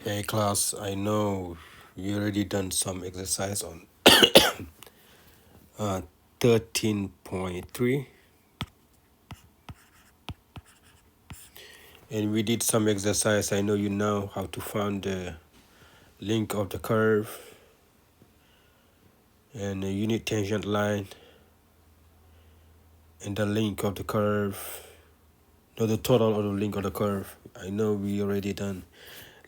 Hey class, I know you already done some exercise on uh 13.3, and we did some exercise. I know you know how to find the link of the curve and the unit tangent line and the link of the curve. No, the total of the link of the curve. I know we already done.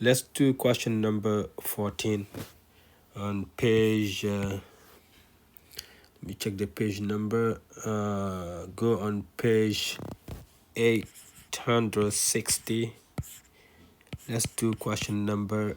Let's do question number 14 on page. Let me check the page number. Go on page 860. Let's do question number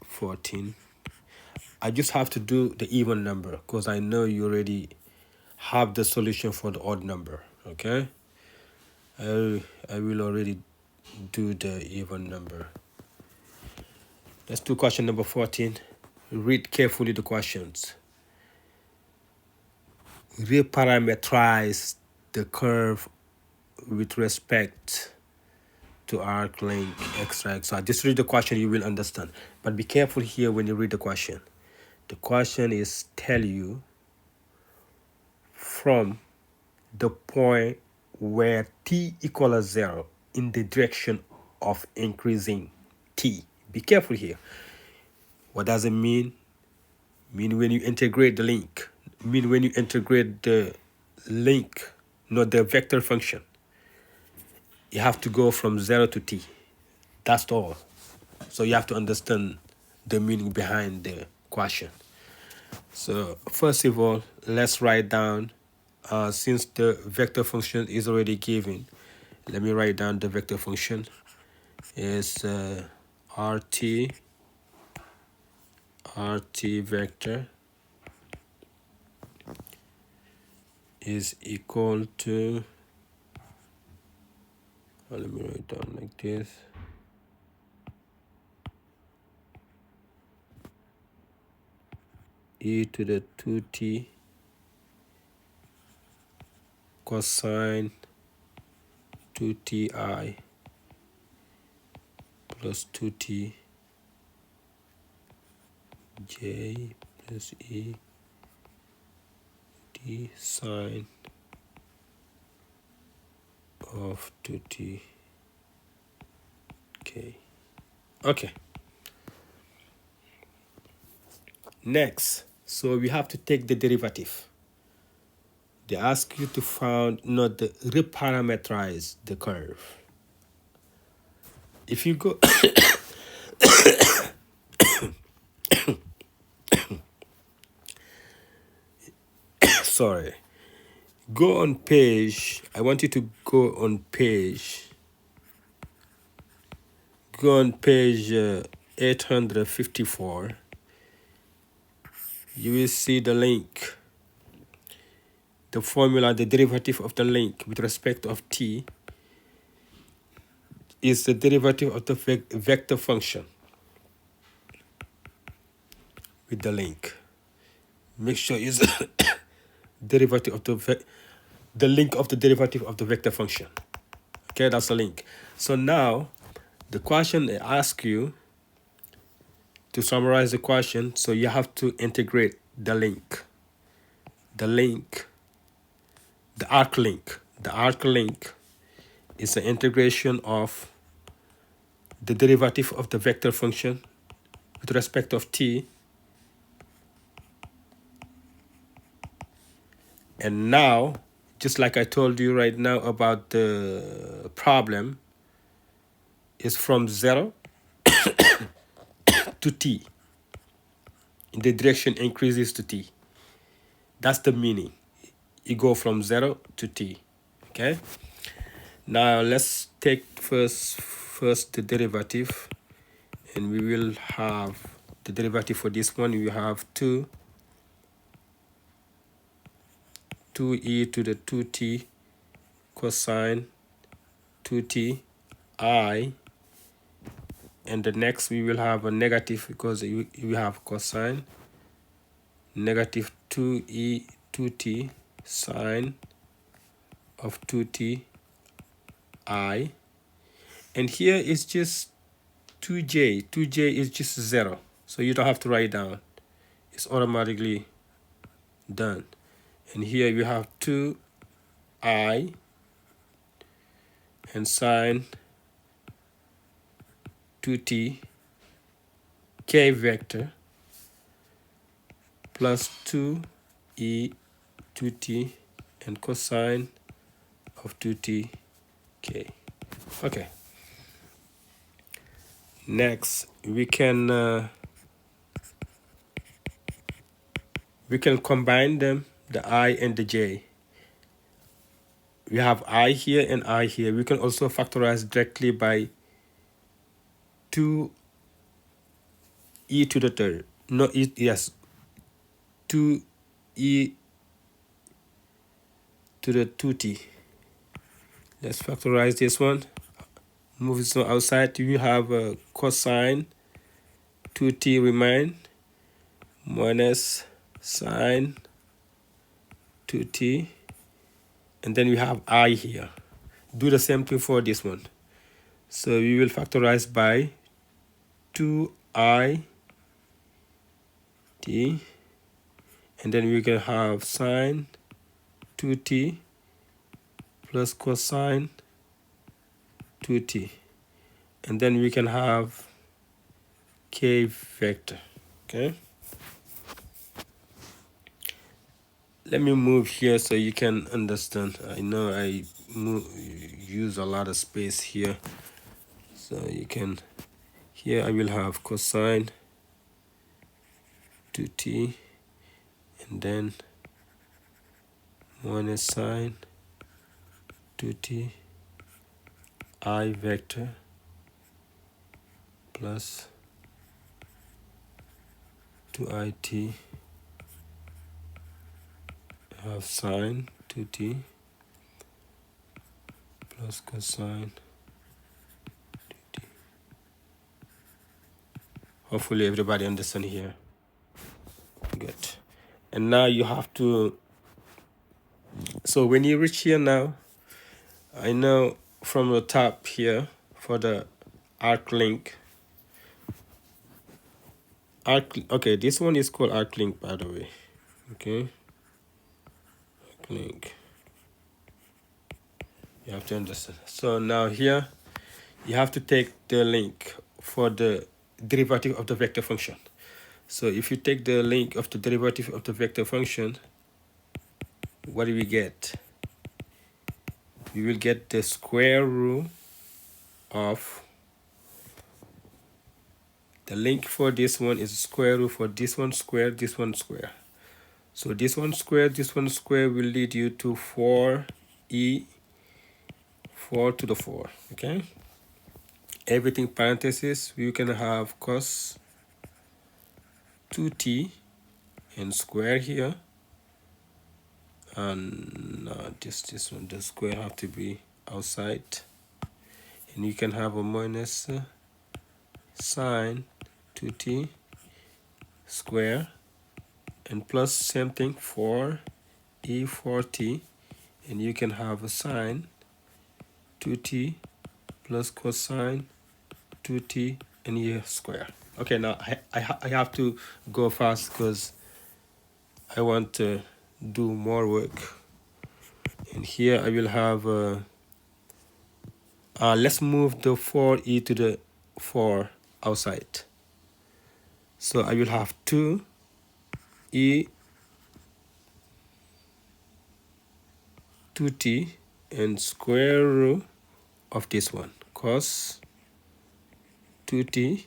14. I just have to do the even number because I know you already have the solution for the odd number. Okay, I will already do the even number. Let's do question number 14. Read carefully the questions. Reparameterize the curve with respect to arc length x, y. So I just read the question, you will understand. But be careful here when you read the question. The question is tell you from the point where t equals 0 in the direction of increasing t. Be careful here. What does it mean? Mean when you integrate the link. Mean when you integrate the link, not the vector function. You have to go from 0 to t. That's all. So you have to understand the meaning behind the question. So first of all, let's write down, since the vector function is already given, let me write down the vector function is rt vector is equal to, let me write down like this, e to the 2t cosine 2ti plus 2t j plus e d sine of 2t k. Okay, next, so we have to take the derivative. They ask you to find, not the reparameterize the curve. If you go sorry, go on page, I want you to go on page 854. You will see the link, the formula, the derivative of the link with respect of t is the derivative of the vector function with the link. Make sure it's derivative of the link of the derivative of the vector function. Okay, that's the link. So now the question asks you to summarize the question, so you have to integrate the link. The arc link. The arc link is the integration of the derivative of the vector function with respect of t. And now, just like I told you right now about the problem, is from 0 to t. In the direction increases to t. That's the meaning. You go from 0 to t. Okay? Now let's take first the derivative, and we will have the derivative for this one. We have 2e to the 2t cosine 2t I, and the next we will have a negative because we have cosine negative 2e 2t sine of 2t I, and here is just 2j is just 0, so you don't have to write down, it's automatically done. And here you have 2I and sine 2t k vector plus 2e 2t and cosine of 2t k. Okay, next we can combine them, the I and the j. We have I here and I here. We can also factorize directly by 2e to the third. No, yes, 2e to the 2t. Let's factorize this one. Move this one outside. You have a cosine 2t remain minus sine 2t, and then we have I here. Do the same thing for this one. So we will factorize by 2I t, and then we can have sine 2t plus cosine 2t, and then we can have k vector. Okay, let me move here so you can understand. I know I use a lot of space here, so you can, here I will have cosine 2t and then minus sine 2t I vector plus 2it have sine 2t plus cosine 2t. Hopefully everybody understand here. Good. And now you have to, so when you reach here now, I know from the top here for the arc link, okay, this one is called arc link, by the way. Okay, arc link, you have to understand. So now here you have to take the link for the derivative of the vector function. So if you take the link of the derivative of the vector function, what do we get? We will get the square root of, the link for this one is square root for this one square, this one square. So this one square will lead you to 4e 4 to the 4. Okay, everything parenthesis, we can have cos 2t and square here, and this one, the square have to be outside, and you can have a minus sine 2t square and plus same thing 4e 4t, and you can have a sine 2t plus cosine 2t and here square. Okay, now I have to go fast because I want to do more work. And here I will have let's move the 4e to the 4 outside. So I will have 2e 2t and square root of this one, cos 2t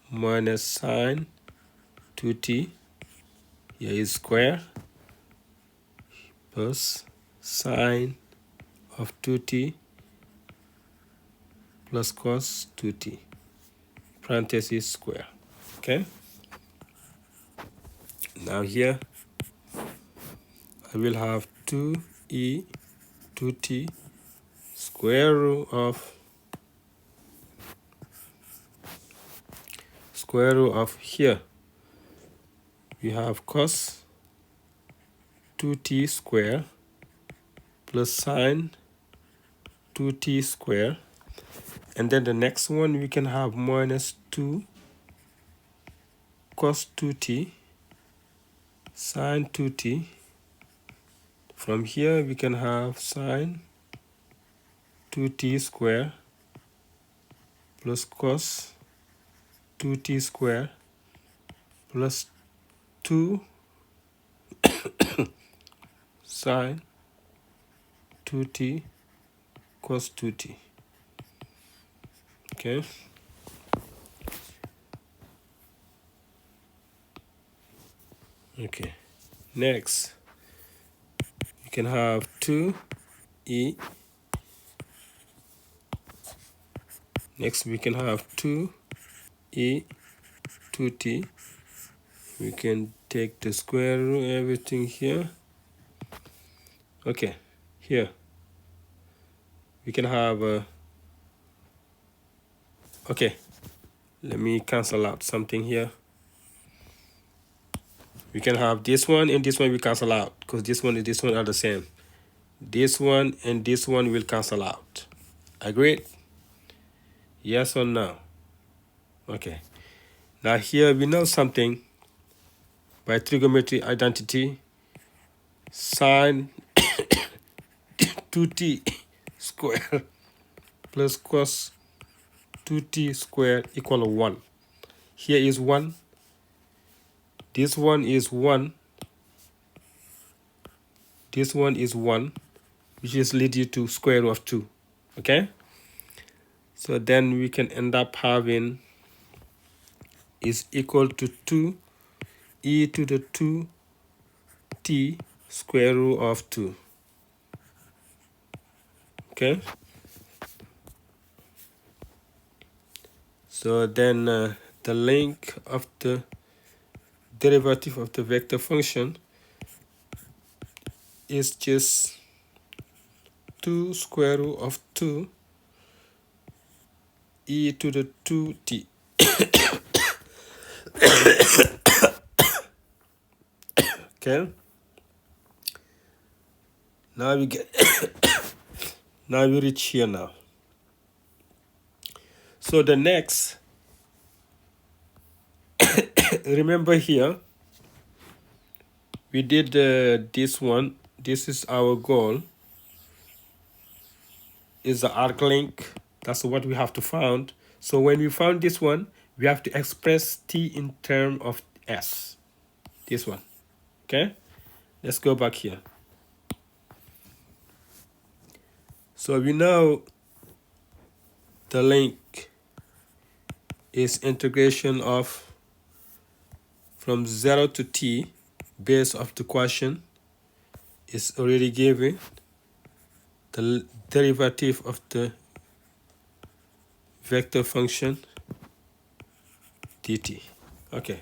minus sine 2t, here is square, plus sine of 2t plus cos 2t, parenthesis square. Okay, now here I will have 2e 2t square root of here we have cos 2t square plus sine 2t square, And then the next one, we can have minus 2 cos 2t sine 2t. From here, we can have sine 2t square plus cos 2t square plus 2 sine 2t cos 2t. Okay. Okay. Next, you can have 2e. Next, we can have 2e 2t. We can take the square root, everything here. Okay, here we can have okay, let me cancel out something here. We can have this one and this one we cancel out because this one and this one are the same. This one and this one will cancel out. Agreed? Yes or no? Okay. Now here we know something by trigonometry identity. Sine 2t square plus cos 2t square equal to 1. Here is 1. This one is 1. This one is 1, which is lead you to square root of 2. Okay? So then we can end up having is equal to 2 e to the 2t square root of 2. Okay? So then the length of the derivative of the vector function is just 2 square root of 2 e to the 2t. Okay? Now we get now we reach here now. So the next, remember here, we did this one. This is our goal. Is the arc length. That's what we have to find. So when we found this one, we have to express t in terms of s. This one. Okay? Let's go back here. So we know the length is integration of from 0 to t base of the question is already given. The derivative of the vector function dt. Okay.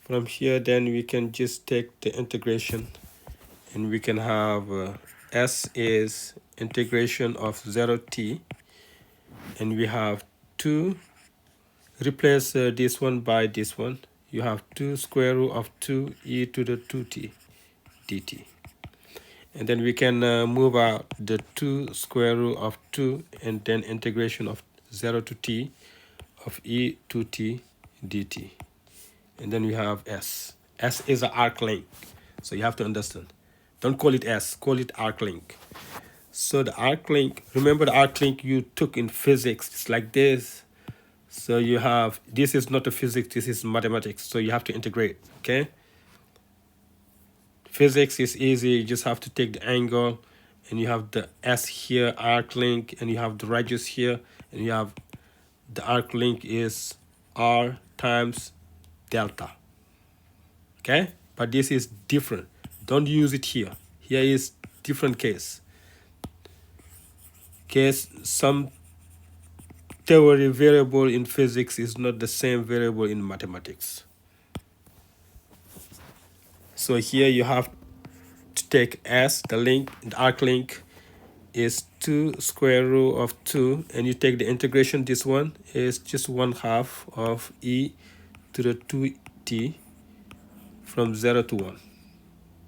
From here then we can just take the integration and we can have s is integration of 0t, and we have 2, replace this one by this one. You have 2 square root of 2 e to the 2t dt. And then we can move out the 2 square root of 2 and then integration of 0 to t of e to t dt. And then we have s. S is an arc length. So you have to understand. Don't call it s, call it arc length. So the arc length, remember the arc length you took in physics, it's like this. So you have, this is not a physics, this is mathematics. So you have to integrate, okay? Physics is easy, you just have to take the angle and you have the s here, arc length, and you have the radius here, and you have the arc length is r times delta. Okay? But this is different. Don't use it here. Here is different case. Some theory variable in physics is not the same variable in mathematics. So here you have to take s, the length, the arc length is 2 square root of 2, and you take the integration, this one is just 1/2 of e to the 2t from 0 to 1.